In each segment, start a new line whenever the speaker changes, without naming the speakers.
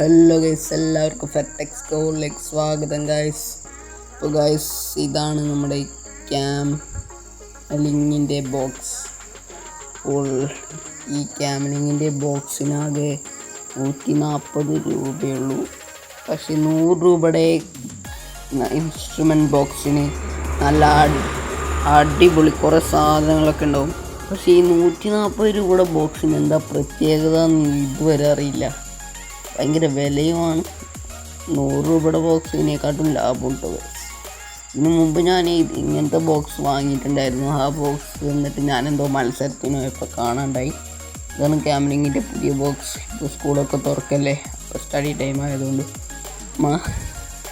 Hello guys, എല്ലാവർക്കും ഫെർടെക്സ് സ്കൂളിലേക്ക് സ്വാഗതം ഗൈസ്. അപ്പോൾ ഗൈസ്, ഇതാണ് നമ്മുടെ ക്യാമലിങ്ങിൻ്റെ ബോക്സ്. അപ്പോൾ ഈ ക്യാമലിങ്ങിൻ്റെ ബോക്സിനാകെ 140 രൂപയുള്ളൂ. പക്ഷേ 100 രൂപയുടെ ഇൻസ്ട്രുമെൻറ്റ് ബോക്സിന് നല്ല അടിപൊളി കുറേ സാധനങ്ങളൊക്കെ ഉണ്ടാവും. പക്ഷേ ഈ 140 രൂപയുടെ ബോക്സിന് എന്താ പ്രത്യേകത എന്ന് ഇതുവരെ അറിയില്ല. ഭയങ്കര വിലയുമാണ്. 100 രൂപയുടെ ബോക്സിനെക്കാട്ടും ലാഭമുണ്ട്. ഇതിനു മുമ്പ് ഞാൻ ഇങ്ങനത്തെ ബോക്സ് വാങ്ങിയിട്ടുണ്ടായിരുന്നു. ആ ബോക്സ് എന്നിട്ട് ഞാനെന്തോ മത്സരത്തിന് പോയപ്പോൾ കാണാണ്ടായി. ഇതാണ് ക്യാമലിങ്ങിൻ്റെ പുതിയ ബോക്സ്. ഇപ്പോൾ സ്കൂളൊക്കെ തുറക്കല്ലേ, അപ്പോൾ സ്റ്റഡി ടൈം ആയതുകൊണ്ട്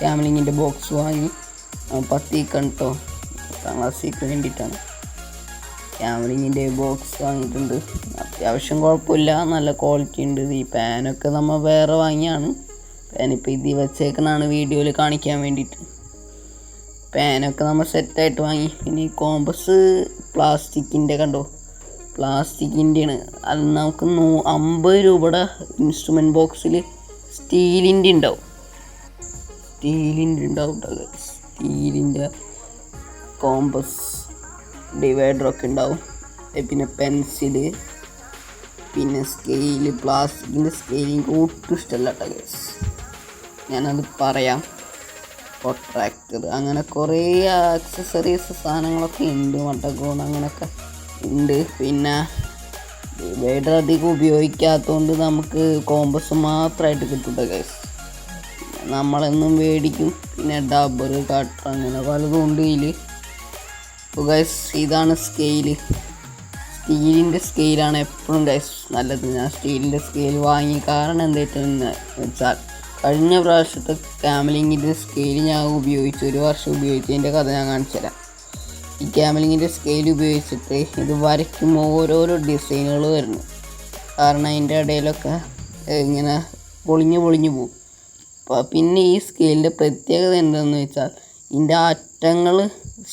ക്യാമലിങ്ങിൻ്റെ ബോക്സ് വാങ്ങി 10 കണ്ടോ 10ാം ക്ലാസ്സിലേക്ക് വേണ്ടിയിട്ടാണ് ക്യാമലിങ്ങിൻ്റെ ബോക്സ് വാങ്ങിയിട്ടുണ്ട്. അത്യാവശ്യം കുഴപ്പമില്ല, നല്ല ക്വാളിറ്റി ഉണ്ട്. ഈ പാനൊക്കെ നമ്മൾ വേറെ വാങ്ങിയാണ്. പാനിപ്പോൾ ഇത് വെച്ചേക്കണാണ് വീഡിയോയിൽ കാണിക്കാൻ വേണ്ടിയിട്ട്. പാനൊക്കെ നമ്മൾ സെറ്റായിട്ട് വാങ്ങി. പിന്നെ ഈ കോമ്പസ് പ്ലാസ്റ്റിക്കിൻ്റെ കണ്ടോ, പ്ലാസ്റ്റിക്കിൻ്റെയാണ്. അത് നമുക്ക് 50 രൂപയുടെ ഇൻസ്ട്രുമെൻറ്റ് ബോക്സിൽ സ്റ്റീലിൻ്റെ ഉണ്ടാവും സ്റ്റീലിൻ്റെ കോമ്പസ് ഡിവൈഡറൊക്കെ ഉണ്ടാവും. പിന്നെ പെൻസില്, പിന്നെ സ്കെയില്. പ്ലാസ്റ്റിക്കിൻ്റെ സ്കെയിൽ എനിക്ക് ഒട്ടും ഇഷ്ടമല്ല കേട്ടോ ഗൈസ്, ഞാനത് പറയാം. പ്രൊട്രാക്ടർ, അങ്ങനെ കുറേ ആക്സസറീസ് സാധനങ്ങളൊക്കെ ഉണ്ട്. മട്ടക്കോൺ അങ്ങനെയൊക്കെ ഉണ്ട്. പിന്നെ ഡിവൈഡർ അധികം ഉപയോഗിക്കാത്തതുകൊണ്ട് നമുക്ക് കോമ്പസ് മാത്രമായിട്ട് കിട്ടും ഗൈസ്. നമ്മളെന്നും മേടിക്കും. പിന്നെ ഡബ്ബർ, കട്ടർ, അങ്ങനെ പലതും ഉണ്ട് ഇതിൽ. അപ്പോൾ ഗൈസ്, ഇതാണ് സ്കെയില്. സ്റ്റീലിൻ്റെ സ്കെയിലാണ് എപ്പോഴും ഗൈസ് നല്ലത്. ഞാൻ സ്റ്റീലിൻ്റെ സ്കെയിൽ വാങ്ങി കാരണം എന്തായിട്ടെന്ന് വെച്ചാൽ, കഴിഞ്ഞ പ്രാവശ്യത്തെ ക്യാമലിങ്ങിൻ്റെ സ്കെയിൽ ഞാൻ ഉപയോഗിച്ചു, 1 വർഷം ഉപയോഗിച്ചതിൻ്റെ കഥ ഞാൻ കാണിച്ചു തരാം. ഈ ക്യാമലിങ്ങിൻ്റെ സ്കെയിൽ ഉപയോഗിച്ചിട്ട് ഇത് വരയ്ക്കുമ്പോൾ ഓരോരോ ഡിസൈനുകൾ വരുന്നു. കാരണം അതിൻ്റെ ഇടയിലൊക്കെ ഇങ്ങനെ പൊളിഞ്ഞു പോകും. പിന്നെ ഈ സ്കെയിലിൻ്റെ പ്രത്യേകത എന്താണെന്ന് വെച്ചാൽ, ഇതിൻ്റെ അറ്റങ്ങൾ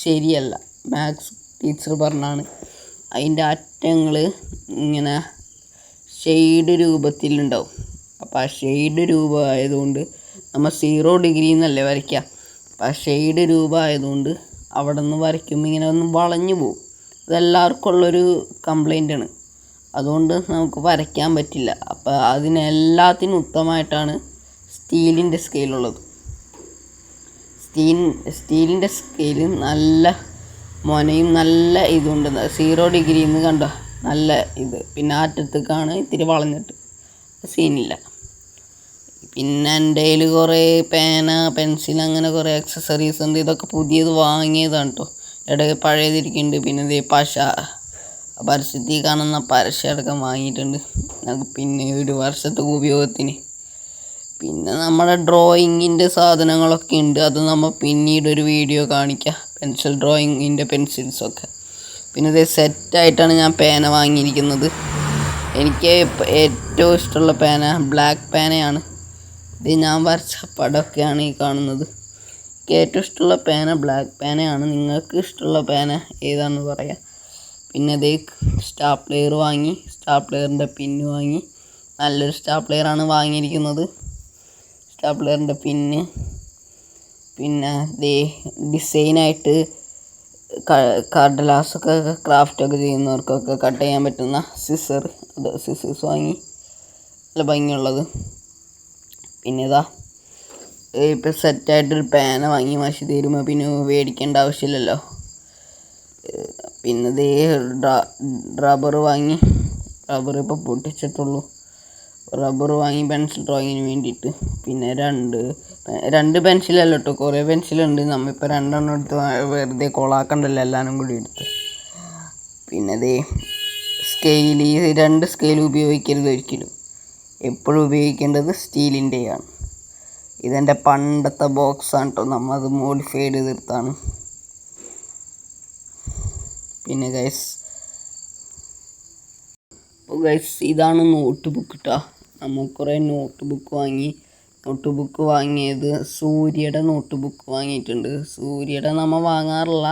ശരിയല്ല. മാത്സ് ടീച്ചർ പറഞ്ഞാണ് അതിൻ്റെ അറ്റങ്ങൾ ഇങ്ങനെ ഷെയ്ഡ് രൂപത്തിലുണ്ടാവും. അപ്പോൾ ആ ഷെയ്ഡ് രൂപം ആയതുകൊണ്ട് നമ്മൾ 0 ഡിഗ്രി എന്നല്ലേ വരയ്ക്കുക. അപ്പോൾ ആ ഷെയ്ഡ് രൂപം ആയതുകൊണ്ട് അവിടെ നിന്ന് വരയ്ക്കുമ്പോൾ ഇങ്ങനെ ഒന്ന് വളഞ്ഞു പോകും. അതെല്ലാവർക്കും ഉള്ളൊരു കംപ്ലൈൻ്റാണ്. അതുകൊണ്ട് നമുക്ക് വരയ്ക്കാൻ പറ്റില്ല. അപ്പോൾ അതിനെല്ലാത്തിനും ഉത്തമമായിട്ടാണ് സ്റ്റീലിൻ്റെ സ്കെയിലുള്ളത്. സ്റ്റീലിൻ്റെ സ്കെയിൽ നല്ല മൊനയും നല്ല ഇതുണ്ട്. 0 ഡിഗ്രി എന്ന് കണ്ടോ, നല്ല ഇത്. പിന്നെ അറ്റത്തേക്കാണ് ഇത്തിരി വളഞ്ഞിട്ട് സീനില്ല. പിന്നെ എൻ്റെ കയ്യിൽ കുറേ പേന, പെൻസിൽ, അങ്ങനെ കുറേ ആക്സസറീസ് ഉണ്ട്. ഇതൊക്കെ പുതിയത് വാങ്ങിയതാണ് കേട്ടോ. ഇടയ്ക്ക് പഴയതിരിക്കുന്നുണ്ട്. പിന്നെ ഇതേ പശ, പരസ്യത്തിൽ കാണുന്ന പരശ അടക്കം വാങ്ങിയിട്ടുണ്ട്. പിന്നെ 1 വർഷത്തെ ഉപയോഗത്തിന്. പിന്നെ നമ്മുടെ ഡ്രോയിങ്ങിൻ്റെ സാധനങ്ങളൊക്കെ ഉണ്ട്. അത് നമ്മൾ പിന്നീടൊരു വീഡിയോ കാണിക്കാം. പെൻസിൽ ഡ്രോയിങ്ങിൻ്റെ പെൻസിൽസൊക്കെ. പിന്നെ ഇത് സെറ്റായിട്ടാണ് ഞാൻ പേന വാങ്ങിയിരിക്കുന്നത്. എനിക്ക് ഏറ്റവും ഇഷ്ടമുള്ള പേന ബ്ലാക്ക് പേനയാണ്. ഇത് ഞാൻ വരച്ച പടമൊക്കെയാണ് ഈ കാണുന്നത്. എനിക്ക് ഏറ്റവും ഇഷ്ടമുള്ള പേന ബ്ലാക്ക് പേനയാണ്. നിങ്ങൾക്ക് ഇഷ്ടമുള്ള പേന ഏതാണെന്ന് പറയാം. പിന്നെ ഇത് സ്റ്റാപ്ലെയർ വാങ്ങി, സ്റ്റാപ്ലെയറിൻ്റെ പിന്ന് വാങ്ങി. നല്ലൊരു സ്റ്റാപ്ലെയറാണ് വാങ്ങിയിരിക്കുന്നത്. സ്റ്റാപ്ലെയറിൻ്റെ പിന്ന്, പിന്നെ ഡിസൈനായിട്ട് കടലാസൊക്കെ ക്രാഫ്റ്റൊക്കെ ചെയ്യുന്നവർക്കൊക്കെ കട്ട് ചെയ്യാൻ പറ്റുന്ന സിസേഴ്സ് വാങ്ങി, നല്ല ഭംഗിയുള്ളത്. പിന്നെ ഇപ്പം സെറ്റായിട്ടൊരു പേന വാങ്ങി. മഷി തീരുമ്പോൾ പിന്നെ മേടിക്കേണ്ട ആവശ്യമില്ലല്ലോ. പിന്നെ റബ്ബർ വാങ്ങി. റബ്ബർ ഇപ്പോൾ പൊട്ടിച്ചിട്ടുള്ളൂ. റബ്ബർ വാങ്ങി പെൻസിൽ ഡ്രോയിങ്ങിന് വേണ്ടിയിട്ട്. പിന്നെ രണ്ട് പെൻസിലല്ല കേട്ടോ, കുറേ പെൻസിലുണ്ട്. നമ്മളിപ്പോൾ 2 എടുത്ത് വെറുതെ കൊളാക്കണ്ടല്ലോ, എല്ലാവരും കൂടി എടുത്ത്. പിന്നെ സ്കെയിൽ, ഈ 2 സ്കെയിൽ ഉപയോഗിക്കരുത് ഒരിക്കലും. എപ്പോഴും ഉപയോഗിക്കേണ്ടത് സ്റ്റീലിൻ്റെയാണ്. ഇതെൻ്റെ പണ്ടത്തെ ബോക്സാണ് കേട്ടോ, നമ്മൾ അത് മോഡിഫൈ ചെയ്തെടുത്താണ്. പിന്നെ ഗൈസ്, ഇതാണ് നോട്ട് ബുക്ക് കേട്ടോ. നമ്മൾ കുറേ നോട്ട് ബുക്ക് വാങ്ങിയത് സൂര്യയുടെ നോട്ട് ബുക്ക് വാങ്ങിയിട്ടുണ്ട്. സൂര്യയുടെ നമ്മൾ വാങ്ങാറില്ല,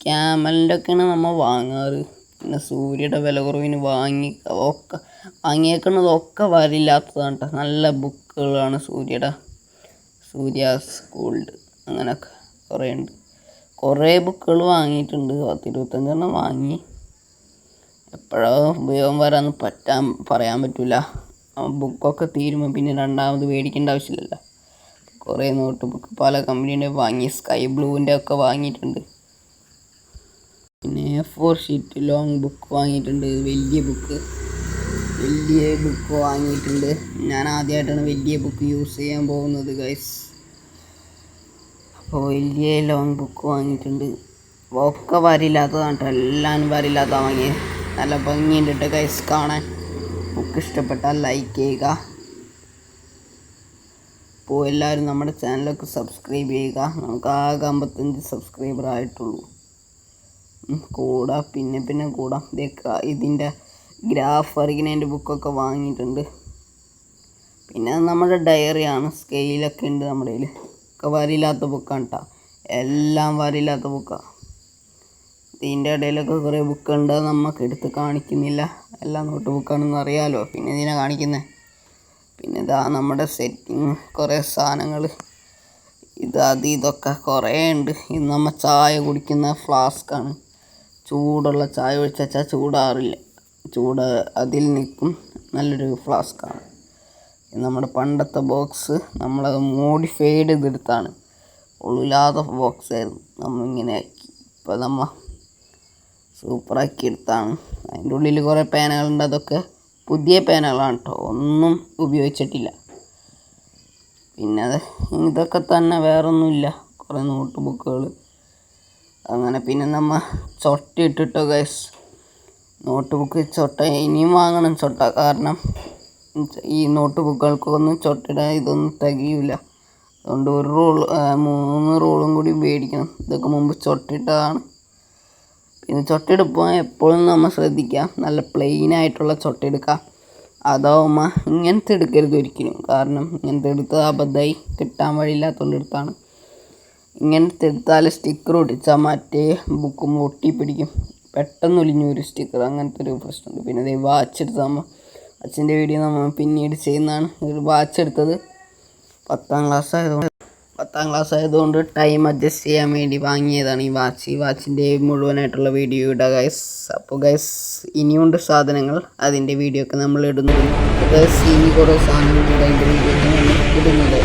ക്യാമലിൻ്റെ ഒക്കെയാണ് നമ്മൾ വാങ്ങാറ്. പിന്നെ സൂര്യയുടെ വില കുറവിന് വാങ്ങി ഒക്കെ വാങ്ങിയേക്കുന്നതൊക്കെ വരില്ലാത്തതാണ് കേട്ടോ. നല്ല ബുക്കുകളാണ് സൂര്യാസ് ഗോൾഡ് അങ്ങനെയൊക്കെ കുറേ ഉണ്ട്. കുറേ ബുക്കുകൾ വാങ്ങിയിട്ടുണ്ട്, 10-25 വാങ്ങി. എപ്പോഴോ ഉപയോഗം വരാമെന്ന് പറയാൻ പറ്റില്ല. ബുക്കൊക്കെ തീരുമ്പോൾ പിന്നെ രണ്ടാമത് മേടിക്കേണ്ട ആവശ്യമില്ലല്ലോ. കുറേ നോട്ട് ബുക്ക് പല കമ്പനീൻ്റെ വാങ്ങി, സ്കൈ ബ്ലൂവിൻ്റെ ഒക്കെ വാങ്ങിയിട്ടുണ്ട്. പിന്നെ A4 ഷീറ്റ് ലോങ് ബുക്ക് വാങ്ങിയിട്ടുണ്ട്. വലിയ ബുക്ക് വാങ്ങിയിട്ടുണ്ട്. ഞാൻ ആദ്യമായിട്ടാണ് വലിയ ബുക്ക് യൂസ് ചെയ്യാൻ പോകുന്നത് ഗൈസ്. അപ്പോൾ വലിയ ലോങ് ബുക്ക് വാങ്ങിയിട്ടുണ്ട്. ഒക്കെ വരില്ലാത്തതാണ് കേട്ടോ, എല്ലാം വരില്ലാത്ത വാങ്ങിയത്. നല്ല ഭംഗിയുണ്ട് കേട്ടോ ഗൈസ് കാണാൻ. ബുക്ക് ഇഷ്ടപ്പെട്ടാൽ ലൈക്ക് ചെയ്യുക. അപ്പോൾ എല്ലാവരും നമ്മുടെ ചാനലൊക്കെ സബ്സ്ക്രൈബ് ചെയ്യുക. നമുക്ക് ആകെ 55 സബ്സ്ക്രൈബർ ആയിട്ടുള്ളൂ. പിന്നെ കൂടാം. ഇതിൻ്റെ ഗ്രാഫ് വരയ്ക്കുന്നതിൻ്റെ ബുക്കൊക്കെ വാങ്ങിയിട്ടുണ്ട്. പിന്നെ നമ്മുടെ ഡയറിയാണ്, സ്കെയിലൊക്കെ ഉണ്ട് നമ്മുടെ കയ്യിൽ. ഒക്കെ വരില്ലാത്ത ബുക്കാണ് കേട്ടോ, എല്ലാം വരില്ലാത്ത ബുക്കാണ്. ഇതിൻ്റെ ഇടയിലൊക്കെ കുറേ ബുക്കുണ്ട്, നമുക്ക് എടുത്ത് കാണിക്കുന്നില്ല. എല്ലാം നോട്ട് ബുക്കാണെന്ന് അറിയാമല്ലോ, പിന്നെ ഇതിനെ കാണിക്കുന്നത്. പിന്നെ ഇതാ നമ്മുടെ സെറ്റിങ്, കുറേ സാധനങ്ങൾ. ഇതൊക്കെ കുറേ ഉണ്ട്. ഇത് നമ്മൾ ചായ കുടിക്കുന്ന ഫ്ലാസ്ക്കാണ്. ചൂടുള്ള ചായ ഒഴിച്ചാൽ ചൂടാറില്ല, അതിൽ നിൽക്കും. നല്ലൊരു ഫ്ലാസ്ക്കാണ്. നമ്മുടെ പണ്ടത്തെ ബോക്സ് നമ്മളത് മോഡിഫൈഡ് ചെയ്തെടുത്താണ്. ഉള്ളില്ലാത്ത ബോക്സായിരുന്നു, നമ്മളിങ്ങനെ ആക്കി. ഇപ്പോൾ നമ്മൾ സൂപ്പറാക്കി എടുത്താണ്. അതിൻ്റെ ഉള്ളിൽ കുറേ പേനകളുണ്ട്. അതൊക്കെ പുതിയ പേനകളാണ് കേട്ടോ, ഒന്നും ഉപയോഗിച്ചിട്ടില്ല. പിന്നെ ഇതൊക്കെ തന്നെ, വേറൊന്നുമില്ല. കുറേ നോട്ട് ബുക്കുകൾ അങ്ങനെ. പിന്നെ നമ്മൾ ചൊട്ട ഇട്ടിട്ടോ ഗൈസ്, നോട്ട് ബുക്ക് ചൊട്ട ഇനിയും വാങ്ങണം ചൊട്ട. കാരണം ഈ നോട്ട് ബുക്കുകൾക്കൊന്നും ചൊട്ടയുടെ ഇതൊന്നും തികയില്ല. അതുകൊണ്ട് 3 റോളും കൂടി മേടിക്കണം. ഇതൊക്കെ മുമ്പ് ചൊട്ടിട്ടതാണ്. പിന്നെ ചൊട്ടെടുപ്പോൾ എപ്പോഴും നമ്മൾ ശ്രദ്ധിക്കാം, നല്ല പ്ലെയിൻ ആയിട്ടുള്ള ചൊട്ട എടുക്കുക. അതാവുമ്പോൾ ഇങ്ങനത്തെ എടുക്കരുത് ഒരിക്കലും. കാരണം ഇങ്ങനത്തെ എടുത്താൽ അബദ്ധമായി കിട്ടാൻ വഴിയില്ലാത്തതുകൊണ്ട് എടുത്താണ്. ഇങ്ങനത്തെ എടുത്താൽ സ്റ്റിക്കർ ഒട്ടിച്ചാൽ മറ്റേ ബുക്കും ഒട്ടിപ്പിടിക്കും, പെട്ടെന്ന് ഒലിഞ്ഞൊരു സ്റ്റിക്കർ. അങ്ങനത്തെ ഒരു പ്രശ്നമുണ്ട്. പിന്നെ വാച്ച് എടുത്താൽ അച്ഛൻ്റെ വീഡിയോ നമ്മൾ പിന്നീട് ചെയ്യുന്നതാണ്. ഒരു വാച്ച് എടുത്തത് 10ാം ക്ലാസ് ആയതുകൊണ്ട് ടൈം അഡ്ജസ്റ്റ് ചെയ്യാൻ വേണ്ടി വാങ്ങിയതാണ് ഈ വാച്ച്. ഈ വാച്ചിൻ്റെ മുഴുവനായിട്ടുള്ള വീഡിയോ ഇടുക ഗൈസ്. അപ്പോൾ ഗൈസ് ഇനിയുണ്ട് സാധനങ്ങൾ, അതിൻ്റെ വീഡിയോ ഒക്കെ നമ്മൾ ഇടുന്നുണ്ട് ഗൈസ്. ഇനി കുറേ സാധനങ്ങൾ അതിൻ്റെ വീഡിയോ ഒക്കെ നമ്മൾ ഇടുന്നുണ്ട്.